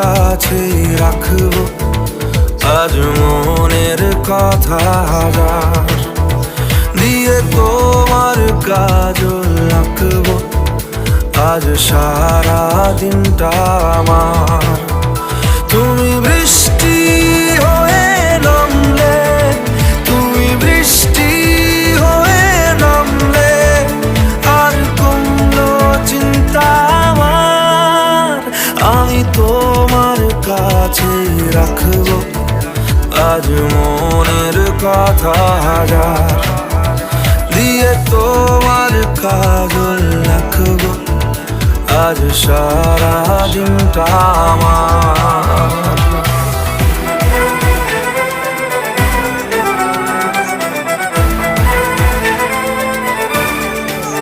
কাছেই রাখবো আজ মনের কথা হাজার, দিয়ে তোমার কাজল রাখবো আজ সারা দিনটা আমার। তুমি বৃষ্টি হয়ে নামলে, তুমি বৃষ্টি হয়ে নামলে আর কোনো চিন্তা আমার। আমি তোমার কাছে রাখবো আজ মনের কথা হাজার, দিয়ে তোমার কাজল রাখবো আজ সারা দিনটা আমার।